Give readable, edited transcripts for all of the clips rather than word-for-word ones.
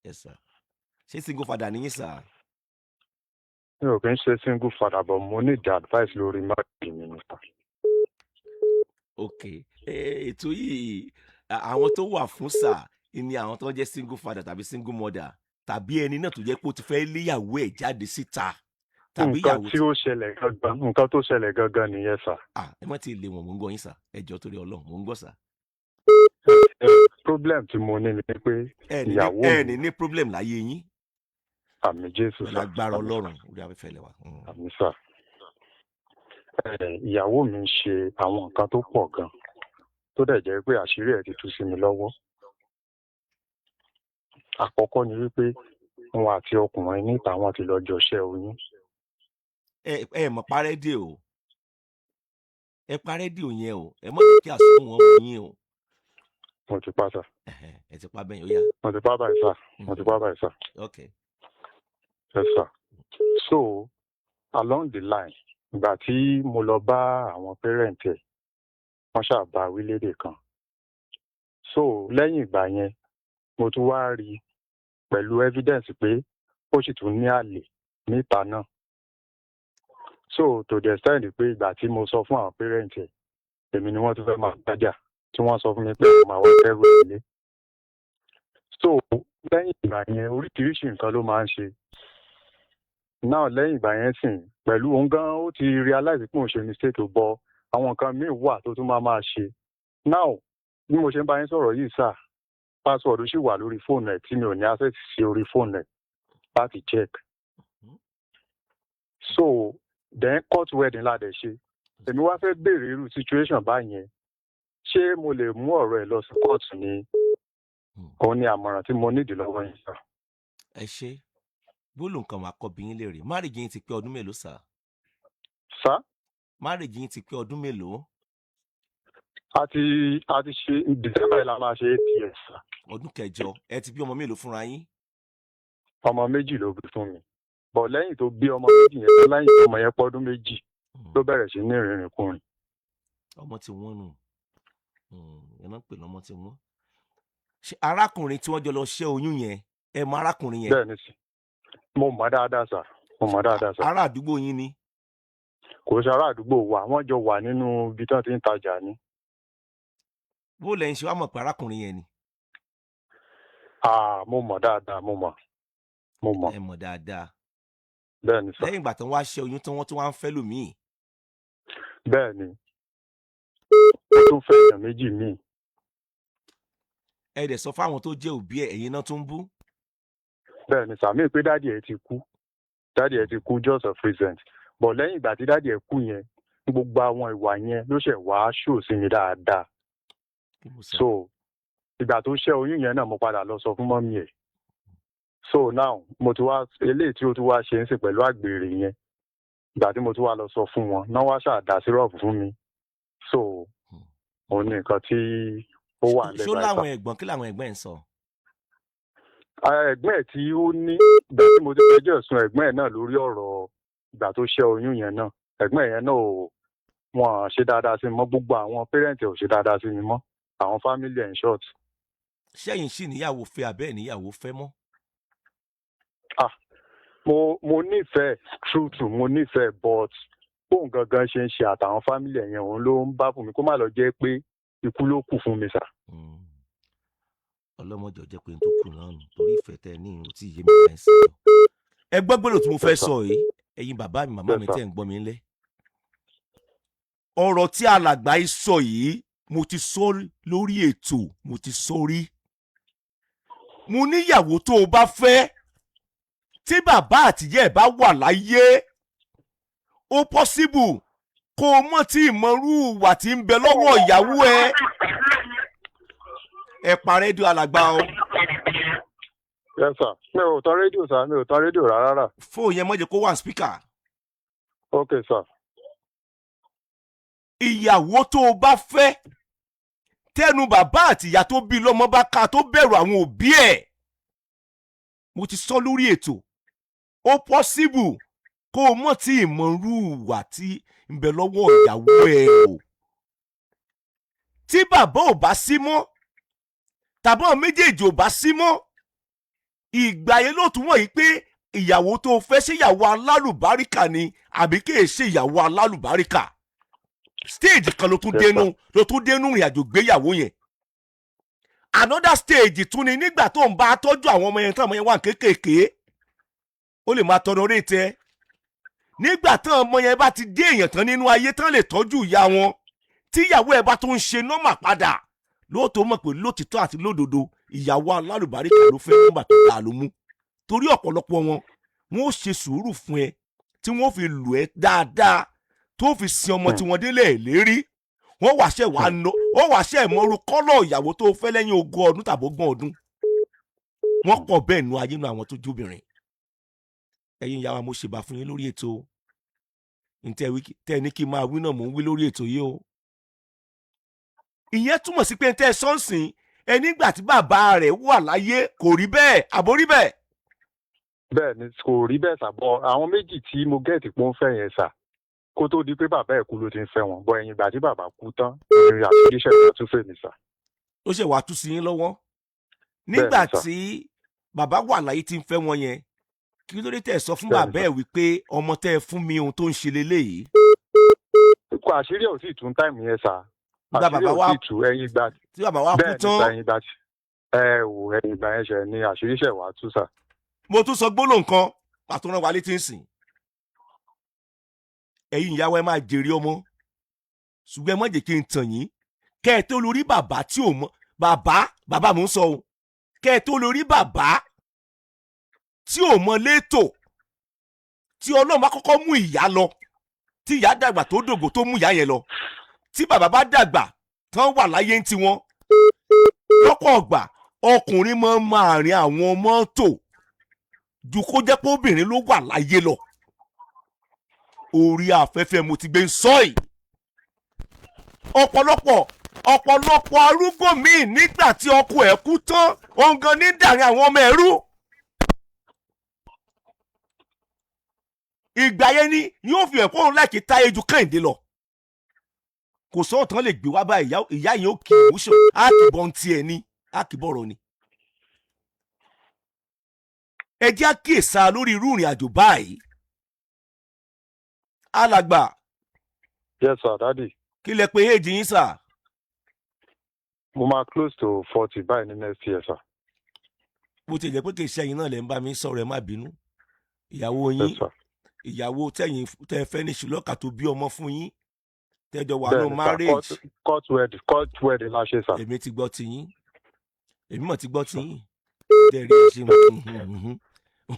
Yes sir. Ṣé single father ni yín sir? Mi ò kí ń ṣe single father but mo need advice lórí marriage mi nípa. Ok. Ètò yìí àwọn tó wà fún sà ni àwọn tó ń jẹ́ single father tàbí single mother tàbí ẹni náà tó jẹ́ pé ó ti fẹ́ léyàwó ẹ̀ jáde síta tàbí Nǹkan ìyàwó tí ó ṣẹlẹ̀ gangan nǹkan tó ṣẹlẹ̀ gangan nìyẹn sà. ẹ mọ́ ti lé wọn mò ń gbọ́ yín sà ẹ jọ̀ọ́ torí Ọlọ́run mò ń gbọ́ sà. Problem tí mo ní ni pé ìyàwó ẹ mi ní problem láyé yín àmì Jésù pẹ̀lú sà. agbára Ọlọ́run orí afẹ́fẹ́ lẹ́wà. Àmì sà. Ìyàwó mi ń ṣe àwọn nǹkan tó pọ̀ gan tó dẹ̀ jẹ́ pé àṣírí ẹ̀ ti tú sí mi lọ́wọ́. Àkọ́kọ́ ni wípé wọn àti ọkùnrin níta wọn ti lọ jọṣẹ́ oyún. Ẹ mọ̀ pa rédíò ẹ pa rédíò yẹn o ẹ mọ̀ kí àsùnwọ̀n wọn mú yín o. Mo ti pa sà. Ẹ ti pa bẹ́yìn ó yá. Mo ti pa báyìí sà. Mo ti pa báyìí sà. Okay. Yes sir. So along the line ìgbà tí mo lọ bá àwọn parent ẹ̀ wọ́n ṣàbá wílédè kan. So lẹ́yìn ìgbà yẹn mo tún wá rí pẹ̀lú evidence pé ó sì tún ní àlè níta náà. So to the extent pé ìgbà tí mo sọ fún àwọn parent ẹ̀ èmi ni wọ́n tún fẹ́ máa gbájà tí wọ́n sọ fún mi pé mo máa wá kẹ́rù ilé. So lẹ́yìn ìgbà yẹn oríṣiríṣi nǹkan ló máa ń ṣe. Now lẹ́yìn ìgbà yẹn sìn pẹ̀lú òun gan ó ti realize pé òun ṣe mistake bọ àwọn nǹkan míì wà tó tún máa ṣe. Now bí mo ṣe ń bá yín sọ̀rọ̀ yìí sà password ṣì wà lórí fóònù ẹ̀ tí mi ò ní access sí orí fóònù ẹ̀ láti check. So then court wedding la dẹ̀ ṣe. Èmi wá fẹ́ béèrè irú situation báyẹn ṣé mo lè mú ọ̀rọ̀ ẹ̀ lọ sí court ni òun ni àmọ̀ràn tí mo nídìí lọ́wọ́ yín sà. Ẹ ṣe gbólóhùn kan máa kọ́ bí yín léèrè marriage yín ti pé ọdún mélòó sà? Sà? Marriage yín ti pé ọdún mélòó? A ti ṣe December la máa ṣe 8 years sà. Ọdún kẹjọ ẹ ti bí ọmọ mélòó fúnra yín? Ọmọ méjì ló bí fún mi bọ̀ lẹ́yìn tó bí ọmọ méjì yẹn tó lẹ́yìn tó ọmọ yẹn pọ́ ọdún méjì ló bẹ̀rẹ̀ sí ní ìrìnkúrìn. Ọmọ tí wọ́n nù ẹ náà pè lọ́mọ tí wọ́n. Ṣé arákùnrin tí wọ́n jọ lọ ṣẹ́ oyún yẹn ẹ mọ arákùnrin yẹn? Bẹ́ẹ̀ni sì mo mọ̀ dáadáa sà mo mọ̀ dáadáa sà. Ará àdúgbò yín ni? Kò sí ará àdúgbò wa wọ́n jọ wà nínú ibi tí wọ́n ti ń tajà ni. Bó lẹ́yìn ṣe wá mọ̀ pé arákùnrin yẹn ni? Mo mọ̀ dáadáa mo mọ̀. Ẹ mọ̀ dáadáa. Bẹ́ẹ̀ni sà. Lẹ́yìn ìgbà tí wọ́n wá ṣẹ́ oyún tí wọ́n tún wá ń fẹ́ lòmíì. Bẹ́ẹ̀ni ó tún fẹ́ èèyàn méjì míì. Ẹ dẹ̀ sọ fáwọn tó jẹ́ òbí ẹ̀ ẹ̀yin náà tún bú. Bẹ́ẹ̀ni sàmì pé dádì ẹ̀ ti kú just of recent but lẹ́yìn ìgbà tí dádì ẹ̀ kú yẹn gbogbo àwọn ìwà yẹn ló ṣẹ̀ wá ṣò sí mi dáadáa. So ìgbà tó ṣẹ́ oyún yẹn náà mo padà lọ sọ fún mọ́mí ẹ̀. So now mo ti wá eléyìí tí ó tún wá ṣe ń sìn pẹ̀lú àgbèrè yẹn ìgbà tí mo tún wá lọ sọ fún wọn náà wá ṣàdá sírọ̀pù fún mi. So òun ní nǹkan tí ó wà lẹ́gbàá ìta. Ṣó láwọn ẹ̀gbọ́n kí làwọn ẹ̀gbọ́n ẹ̀ ń sọ? Ẹ̀gbọ́n ẹ̀ tí ó ní ìgbà tí mo ti fẹjọ́ ẹ̀sùn ẹ̀gbọ́n ẹ̀ náà lórí ọ̀rọ̀ ìgbà tó ṣẹ́ oyún yẹn náà ẹ̀gbọ́n ẹ̀ yẹn náà wọn ṣe dáadáa sí mi mọ́ gbogbo àwọn pẹ́rẹ́ǹtì ò ṣe dáadáa sí mi mọ́ àwọn family in short. Ṣẹ́yìn sì níyàwó fẹ́ abẹ́ níyàwó fẹ́ mọ́? Mo nífẹ̀ẹ́ true mo nífẹ̀ẹ́ but bóun gangan ṣe ń ṣe àtàwọn family yẹn òun ló ń bá fún mi kó má lọ jẹ́ pé ikú ló kù fún mi sà. Ọlọ́mọjọ jẹ́ pé n tó kù náà nù torí ìfẹ́ tẹ ní ìrò tí iye mi máa ń sọ. Ẹ gbọ́ gbọ́dọ̀ tí mo fẹ́ sọ yìí ẹ̀yin bàbá mi màmá mi tẹ̀ ń gbọ́ mi ńlẹ̀. Ọ̀rọ̀ tí alàgbà yìí sọ yìí mo ti sọ lórí ètò mo ti sọ rí. Mo níyàwó tó o bá fẹ́ tí bàbá àtìyẹ́ ẹ̀ bá wà láyé ó possible kó o mọ̀ tí ìmọ̀rú ìwà tí ń bẹ lọ́wọ́ ìyàwó ẹ. Ẹ pa rédíò alàgbà o. Yes sir. Mi ò tan rédíò sir, mi ò tan rédíò rárá. Fóònù yẹn má jẹ́ kó wà ní speaker. Okay sir. Ìyàwó tó o bá fẹ́ tẹnu bàbá àti ìyá tó bí lọ́mọ bá ká tó bẹ̀rù àwọn òbí ẹ̀. Mo ti sọ lórí ètò. Ó possible kó o mọ̀ tí ìmọ̀rú ìwà tí ń bẹ lọ́wọ́ ìyàwó ẹ o. Tí bàbá ò bá sí mọ́ tàbí àwọn méjèèjì ò bá sí mọ́ ìgbà yẹn ló tún wọ̀nyí pé ìyàwó tó fẹ́ ṣe ìyàwó alálùbáríkà ni àbí kì í ṣe ìyàwó alálùbáríkà. Stage kan ló tún dénú ìrìn àjò gbéyàwó yẹn. Another stage tún ni nígbà tó ń bá tọ́jú àwọn ọmọ yẹn tán ọmọ yẹn wà kéékèèké ó lè máa tọrọ orí tẹ. Nígbà tán ọmọ yẹn bá ti dé èèyàn tán nínú ayé tán lè tọ́jú ìyá wọn tí ìyàwó ẹ̀ bá tún ń ṣe nọ́mà padà lóòótọ́ mọ̀ pé lótìtọ́ àti lódodo ìyàwó alálùbáríkà ló fẹ́ nọ́mbà tó dáa ló mú. Torí ọ̀pọ̀lọpọ̀ wọn ó ṣe sùúrù fún ẹ tí wọ́n fi lù ẹ́ dáadáa tó fi sin ọmọ tí wọ́n délé lérí. Wọ́n wàṣẹ ìmọ̀rú kọ́lọ̀ ìyàwó tó fẹ́ lẹ́yìn 20 ọdún tàbí 30 ọdún. Wọ́n pọ̀ bẹ́ẹ̀ nu ayé nu àwọn tó jóbìnrin. Ẹ̀yin ìyá wa mo ṣèbà fún yín lórí ètò tẹ́ ní kí n máa wí náà mò ń wí lórí ètò yìí o. Ìyẹn túmọ̀ sí pé tẹ́ sọ́nsìn ẹ nígbà tí bàbá rẹ̀ wà láyé kò rí bẹ́ẹ̀ àbó rí bẹ́ẹ̀. Bẹ́ẹ̀ ni kò rí bẹ́ẹ̀ sàbọ̀ àwọn méjì tí mo gẹ́ẹ̀tì pé ó ń fẹ́ yẹn sà kó tó di pé bàbá ẹ̀ kú ló ti ń fẹ́ wọn bọ́ ẹ̀yìn ìgbà tí bàbá kú tán ìrìn àtúndíṣẹ́ ìgbà tún fẹ́ mi sà. Ó ṣe wàá tú sí yín lọ́wọ́ nígbà tí bàbá wà láyé tí ń fẹ́ wọn yẹn kí ló dé tẹ́ sọ fún bàbá ẹ̀ wípé ọmọ tẹ́ ẹ fún mi ohun tó ń ṣe leléyìí. Kò àṣírí ò tí ì tún táìmù yẹn sà. Àṣírí ò tí ì tú ẹ̀yìn ìgbà tí bàbá wa kú tán. ẹ̀yìn ìgbà yẹn ṣe ni àṣírí ṣẹ̀ wá tú sà. Mo tún sọ gbólóhùn kan pàtó rán wa létí ń sìn. Ẹ̀yin ìyàwó ẹ máa jèrè ọmọ ṣùgbọ́n ẹ má jẹ́ kí n tàn yín kẹ́ ẹ tó lórí bàbá tí ò mọ bàbá mò ń sọ o kẹ́ ẹ tó lórí bàbá tí ò mọ létò tí Ọlọ́run bá kọ́kọ́ mú ìyá lọ tí ìyá dàgbà tó dògbò tó mú ìyá yẹn lọ tí bàbá bá dàgbà tán wà láyé ń tiwọn lọ́pọ̀ ọgbà ọkùnrin máa rìn àwọn ọmọ tò ju kó jẹ́ pé obìnrin ló wà láyé lọ. Orí afẹ́fẹ́ mo ti gbé ń sọ yìí. Ọ̀pọ̀lọpọ̀ arúgbó míì nígbà tí ọkọ ẹ̀ kú tán òun gan ní dàrin àwọn ọmọ ẹ̀rú. Ìgbà yẹn ni yóò fi ẹ̀kọ́ òun láìkí táyé ju Kẹ́hìndé lọ. Kò sọ́ọ̀ tán lè gbé wá bá ìyá yẹn ó kì í múṣọ á kì í bọ́ ń tiẹ̀ ní á kì í bọ̀rọ̀ ni. Ẹ jẹ́ àkíyèsá lórí irú ìrìn àjò báyìí. Alàgbà. Yes sir, daddy. Kí lẹ pé èjì yín sà? Mo máa close to 40 báyìí ní next year sir. Bó ti jẹ́ pé kì í ṣe ẹ̀yin náà lẹ ń bá mi sọ̀rọ̀ ẹ má bínú. Ìyàwó yín ìyàwó tẹ̀yìn tẹ́ fẹ́ ní ṣùlọ́kà tó bí ọmọ fún yín tẹ́jọ wà ní marriage. Court wedding la ṣe sà. Èmi ti gbọ́ ti yín. Èmi mọ̀ ti gbọ́ ti yín. Dẹ́rì ẹ̀ ṣe mọ̀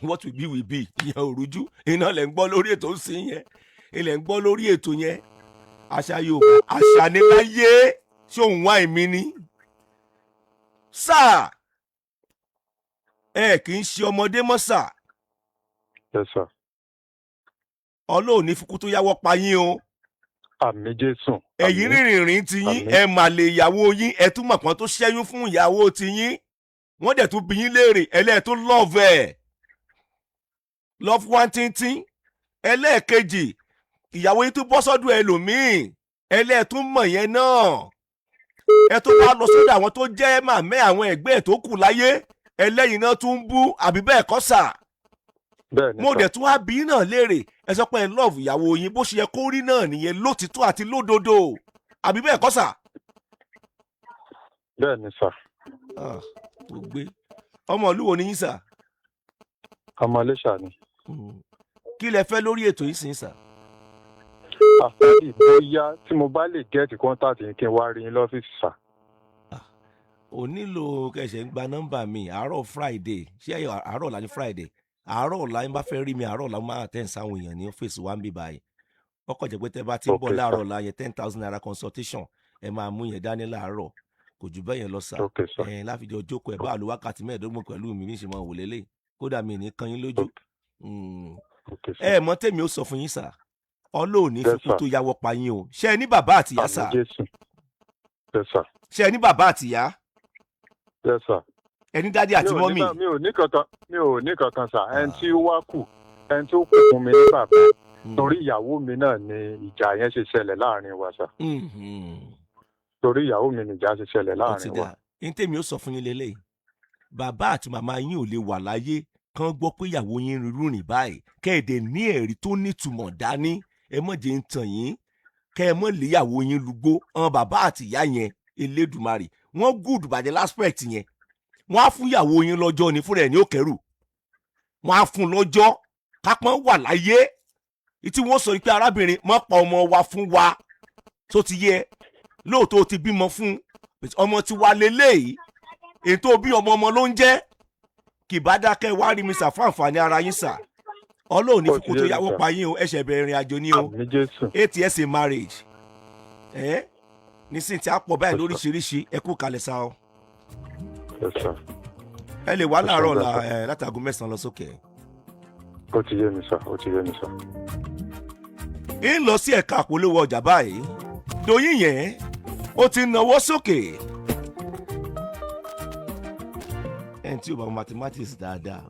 what will be ìyẹn òrújú iná lẹ̀ ń gbọ́ lórí ètò ń sìn yẹn ilẹ̀ ń gbọ́ lórí ètò yẹn àṣà Yorùbá àṣà ni láyé ṣé òun wá èmi ni. Sáà ẹ kì í ṣe ọmọdé mọ́ sà. Yes sir. Ọlọ́run ní fukú tó yáwọ́ pa yín o. Àmín Jésù. Ẹ̀yin rìnrìn ti yín ẹ mà lè ìyàwó yín ẹ tún mọ̀ kan tó ṣẹ́yún fún ìyàwó ti yín wọ́n dẹ̀ tún bí yín léèrè ẹlẹ́ẹ̀ tó love one tíntín ẹlẹ́ẹ̀kejì ìyàwó yín tún bọ́ sọ́dọ̀ ẹlòmíì ẹlẹ́ẹ̀ tún mọ̀ yẹn náà ẹ tó wá lọ sọ́dọ̀ àwọn tó jẹ́ màmẹ́ àwọn ẹ̀gbẹ́ ẹ̀ tó kù láyé ẹlẹ́yìn náà tún bú àbí bẹ́ẹ̀ kọ́ sà. Mo dẹ̀ tún wá bí náà léèrè ẹ sọ pé ẹ love ìyàwó yín bó ṣe yẹ kó rí náà nìyẹn lótìtọ́ àti lódodo àbí bẹ́ẹ̀ kọ́ sà. Bẹ́ẹ̀ ni sà. Tó gbé ọmọ ìlú wo ni yín sà? Ọmọ Iléṣà ni. Kí lẹ fẹ́ lórí ètò yìí sìn sà? Àfẹ́rí bóyá tí mo bá lè gẹ́ẹ̀tì kọ́ńtàtì yín kí n wá rí yín lọ́fíìsì sà. Ò nílò kẹsẹ̀ ń gba nọ́mbà mi àárọ̀ Friday ṣé àárọ̀ ọ̀la ní Friday àárọ̀ ọ̀la yín bá fẹ́ rí mi àárọ̀ ọ̀la máa tẹ̀ ń sáwọn èèyàn ní ọ́fíìsì wa ń bí báyìí ọkọ̀ jẹ́ pé tẹ́ bá ti ń bọ̀ láàárọ̀ ọ̀la yẹn 10,000 naira consultation ẹ máa mú yẹn dání láàárọ̀ kò jù bẹ́ẹ̀ yẹn lọ sà láfijọ́ jókòó ẹ̀ bá lu wákàtí 15 pẹ̀lú mi ní ìṣẹ̀mọ̀ wò lélẹ̀ kódà mi ní kan yín lójú ẹ mọ̀ tèmi ó sọ fún yín sà Ọlọ́run ní fipú tó yáwọ́ pa yín o ṣé ẹ ní bàbá àtìyá sà ṣé ẹ ní bàbá àtìyá ẹni dádì àti mọ́mì. mi ò ní kankan sà ẹni tí ó wá kù ẹni tó kù fún mi ní bàbá torí ìyàwó mi náà ni ìjà yẹn ṣe ṣẹlẹ̀ láàrin wa sà. torí ìyàwó mi ni ìjà ṣe ṣẹlẹ̀ láàrin wa. ní tèmi ó sọ fún yín lélẹ́yìí bàbá àti màmá yín ò lè wà láyé kán gbọ́ pé ìyàwó yín rìn báyìí kẹ́ẹ̀dẹ̀ ní ẹ̀rí tó nítumọ̀ dání ẹ mọ̀ jẹ́ ń tàn yín kẹ́ ẹ mọ̀ léyàwó yín lùgbó àwọn bàbá àti ìyá yẹn Elédùmarè wọ́n gùdù bàjẹ́ láspẹ̀t yẹn wọ́n á fún ìyàwó yín lọ́jọ́ ní fúnra ẹ̀ ní òkèrù wọ́n á fún lọ́jọ́ kápọ́n wà láyé tí wọ́n sọ pé arábìnrin mọ́ pa ọmọ wa fún wa tó ti yẹ lóòótọ́ ó ti bímọ fún ọmọ tí wà lélẹ́yìí èyí tó bí ọmọ ló ń jẹ́ kì bá dákẹ́ wá rí mi sà fún àǹfààní ara yín sà ọlọ́run ní fipò tó yàwó pa yín o ẹ̀ṣẹ̀ bẹ̀rẹ̀ ìrìn àjò ní o 8 years in marriage nísìnyí tí a pọ̀ báyìí lóríṣiríṣi ẹ kú kalẹ̀ sá o ẹ lè wá láàárọ̀ látàgò 9 lọ sókè. ó ti yé mi sà ó ti yé mi sà. ń lọ sí ẹ̀ka àpolówó ọjà báyìí Doyin yẹn ó ti nawọ́ sókè. ẹni tí ó bá mathematics dáadáa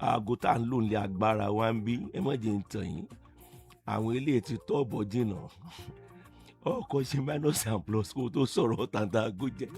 aago tá à ń lò ní agbára wa ń bí ẹ má jẹ́ ń tàn yín àwọn eléyìí ti tọ́ọ̀bọ̀ jìnnà ọkọ̀ ṣe minus and plus kó tó sọ̀rọ̀ tàǹtà àgó jẹ́.